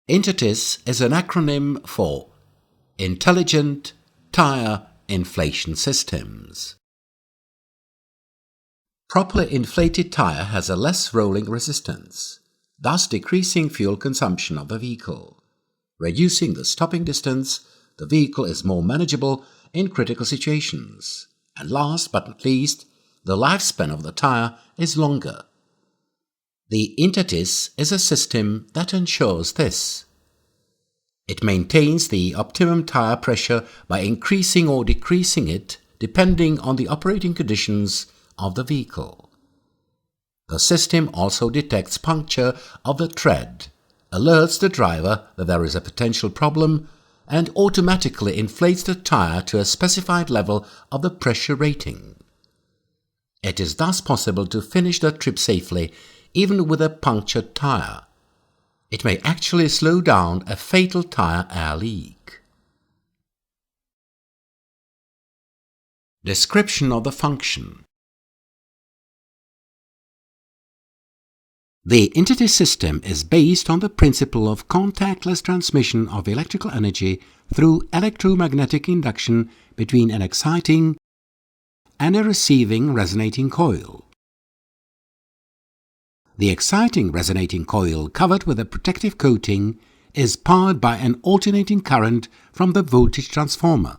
Intetis is an acronym for Intelligent Tyre Inflation Systems. Properly inflated tyre has a less rolling resistance, thus decreasing fuel consumption of the vehicle. Reducing the stopping distance, the vehicle is more manageable in critical situations. And last but not least, the lifespan of the tyre is longer. The Intetis is a system that ensures this. It maintains the optimum tyre pressure by increasing or decreasing it depending on the operating conditions of the vehicle. The system also detects puncture of the tread, alerts the driver that there is a potential problem, and automatically inflates the tyre to a specified level of the pressure rating. It is thus possible to finish the trip safely even with a punctured tyre. It may actually slow down a fatal tyre air leak. Description of the function. The Intetis system is based on the principle of contactless transmission of electrical energy through electromagnetic induction between an exciting and a receiving resonating coil. The exciting resonating coil, covered with a protective coating, is powered by an alternating current from the voltage transformer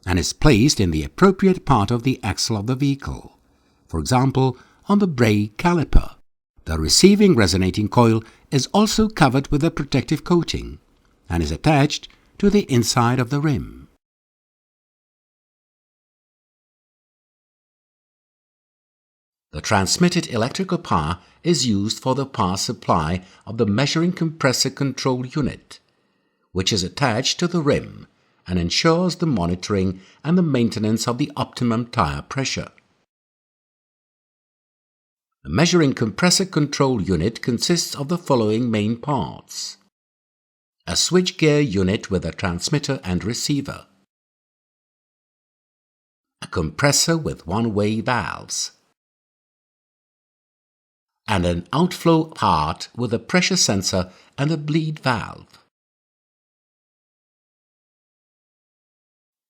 and is placed in the appropriate part of the axle of the vehicle, for example, on the brake caliper. The receiving resonating coil is also covered with a protective coating and is attached to the inside of the rim. The transmitted electrical power is used for the power supply of the measuring compressor control unit, which is attached to the rim and ensures the monitoring and the maintenance of the optimum tyre pressure. The measuring compressor control unit consists of the following main parts: a switchgear unit with a transmitter and receiver, a compressor with one-way valves, and an outflow part with a pressure sensor and a bleed valve.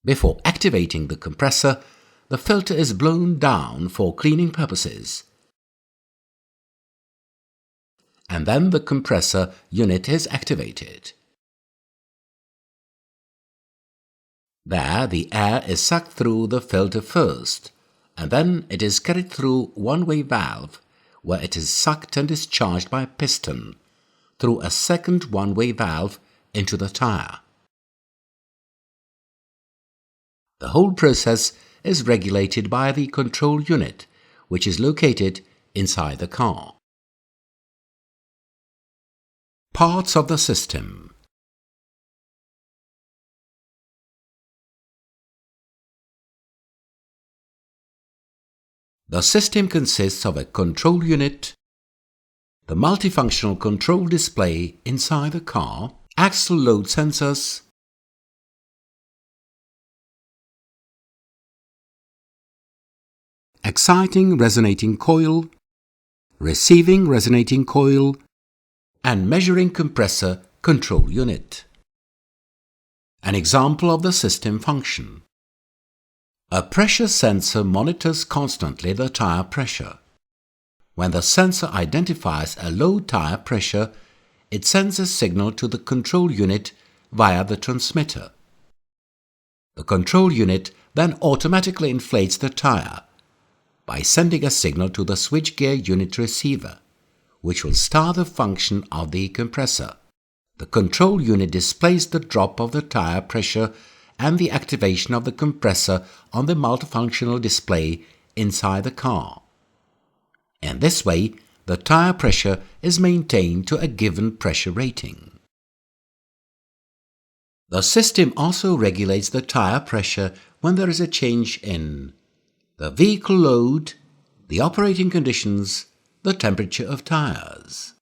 Before activating the compressor, the filter is blown down for cleaning purposes, and then the compressor unit is activated. There, the air is sucked through the filter first, and then it is carried through one-way valve, where it is sucked and discharged by a piston through a second one-way valve into the tyre. The whole process is regulated by the control unit, which is located inside the car. Parts of the system. The system consists of a control unit, the multifunctional control display inside the car, axle load sensors, exciting resonating coil, receiving resonating coil, and measuring compressor control unit. An example of the system function. A pressure sensor monitors constantly the tyre pressure. When the sensor identifies a low tyre pressure, it sends a signal to the control unit via the transmitter. The control unit then automatically inflates the tyre by sending a signal to the switchgear unit receiver, which will start the function of the compressor. The control unit displays the drop of the tyre pressure and the activation of the compressor on the multifunctional display inside the car. In this way, the tyre pressure is maintained to a given pressure rating. The system also regulates the tyre pressure when there is a change in the vehicle load, the operating conditions, the temperature of tyres.